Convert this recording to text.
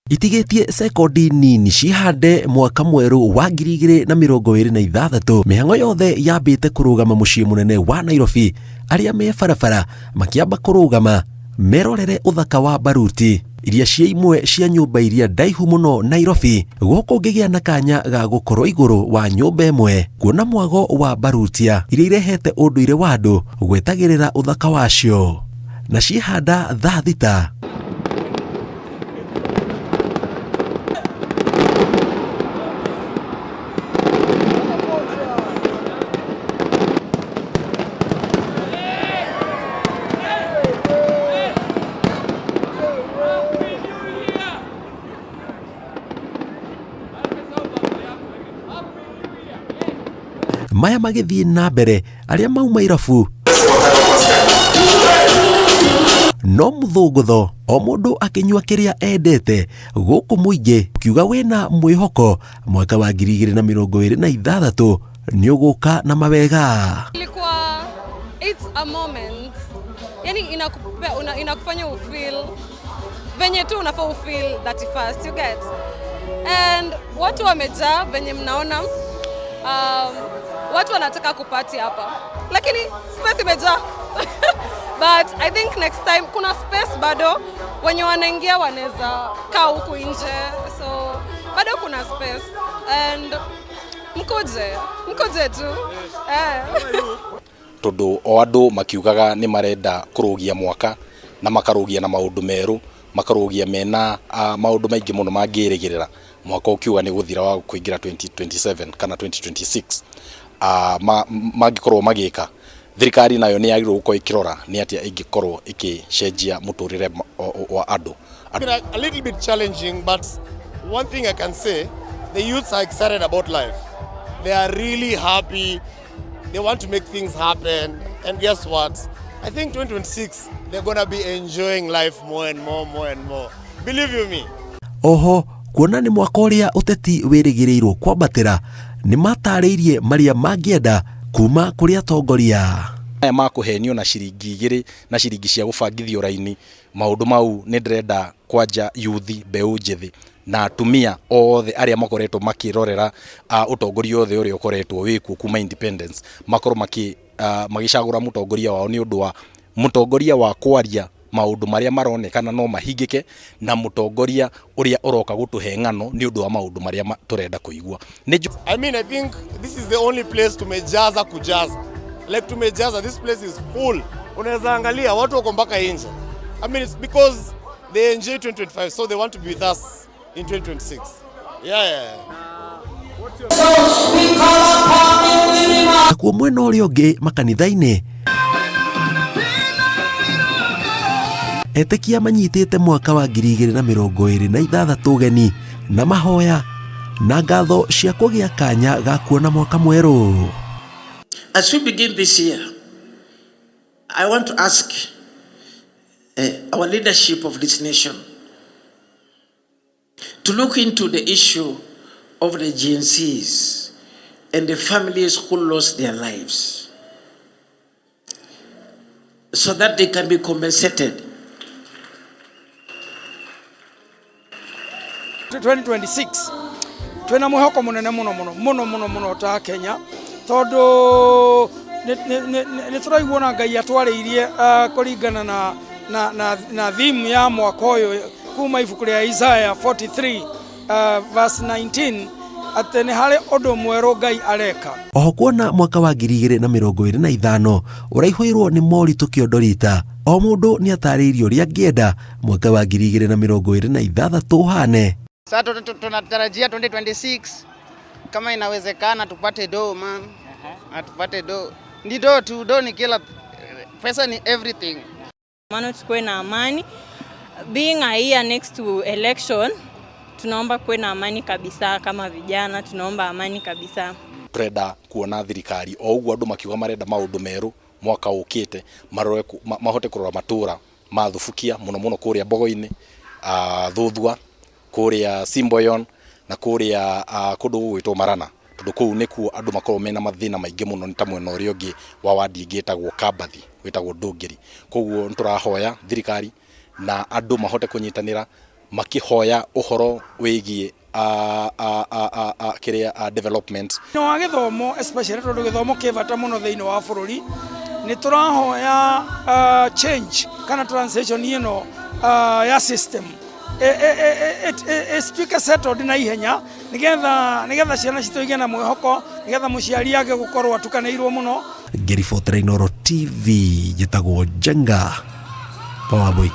Itigetie sekondi nini cihande mwaka mweru wa 2026. Mihango yothe yambite kurugama mucii munene wa Nairobi. Aria me barabara makiamba kurugama merorere uthaka wa baruti iria cia imwe cia nyumba iria ndaihu muno Nairobi. Guku ngigia na kanya ga gukorwo iguru wa nyumba imwe kuona mwago wa barutia iria irehete unduire wa andu gwetagirira uthaka wacio na cihanda thaa thita. Maya magithie na mbere aria mauma irabu no muthugutho o mundu akinyua kiria endete guku muingi ukiuga wena mwihoko mwaka wa 2026 ni uguka na mawega. Ilikuwa it's a moment, yani inakufanya ufeel venye tu unafaa ufeel 31st, you get, and watu wamejaa venye mnaona. Watu wanataka kupati hapa lakini space imejaa. But I think next time kuna space bado, wenye wanaingia wanaweza kaa huku nje, so bado kuna space and mkuje tu. Tondu o andu makiugaga ni marenda kurugia mwaka na makarugia na maundu meru, makarugia mena maundu maingi muno mangirigirira mwaka ukiuga ni guthira wa kuingira 2027 kana 2026. Magikorwo magika thirikari nayo ni yagirwo guko ikirora ni atia ingikorwo ikicenjia muturire wa andu. A little bit challenging, but one thing I can say, the youths are excited about life. They are really happy. They want to make things happen, and guess what? I think 2026 they're gonna be enjoying life more and more. Believe you me. Oho kuona ni mwaka uria uteti wirigirirwo kwambatira ni matariirie maria mangienda kuma kuri atongoria. Aya makuhenio na ciringi 2 na ciringi cia gubangithio raini. Maundu mau ni ndirenda kwanja yuthi mbeu njithi na atumia othe aria makoretwo makirorera utongoria othe uria ukoretwo wiku kuma independence makorwo magicagura mutongoria wao ni undu wa mutongoria wa kwaria maundu maria maronekana no mahingike na mutongoria uria uroka gutuhe ng'ano ni undu wa maundu maria turenda kuigua. I think this is the only place tumejaza kujaza. Like tumejaza, this place is full. Unaweza angalia watu wako mpaka nje. It's because they enjoy 2025, so they want to be with us in 2026. Yeah. Kwa mwena uria ungi makanitha-ini etekia manyitite mwaka wa 2026 ugeni na mahoya na ngatho cia kugia kanya ga kuona mwaka mweru. As we begin this year, I want to ask our leadership of this nation to look into the issue of the GNCs and the families who lost their lives so that they can be compensated. 2026 twina mwihoko munene muno ta Kenya tondu ni turaigua na Ngai atwariirie kuringana na theme ya mwaka uyu kuma ibuku ria Isaiah 43 verse 19 ati ni hari undu mweru Ngai areka. Oho kuona mwaka wa 2025 uraihuirwo ni moritu kiondorita, o mundu ni atariirio ria ngienda mwaka wa 2026 uhane. Sasa tunatarajia 2026 kama inawezekana tupate do man. Tupate do. Ni do tu, do ni kila pesa, ni everything. Maana tukue na amani. Being a year next to election, tunaomba kuwe na amani kabisa. Kama vijana tunaomba amani kabisa. Turenda kuona thirikari o uguo andu makiuga marenda maundu meru mwaka ukite mahote kurora matura mathufukia muno kuria Bogo-ini, Thuthua, kuria Simboyon na kuria kundu gwitwo Marana. Tondu kuu nikuo andu makorwo mena mathina maingi muno, ni ta mwena uria ungi wa wadi ngitagwo Kambathi, gwitagwo Ndungiri. Koguo nturahoya thirikari na andu mahote kunyitanira makihoya uhoro wigie kiria development no wa githomo especially tondu githomo kivata muno thiini wa bururi ni turahoya change kana transition ya system tuike settled na ihenya nigetha ciana citu igĩe na mwĩhoko nigetha mũciari age gukorwo atukanĩirwo muno. Ngĩribotera Inooro TV njĩtagwo Njenga Wambui.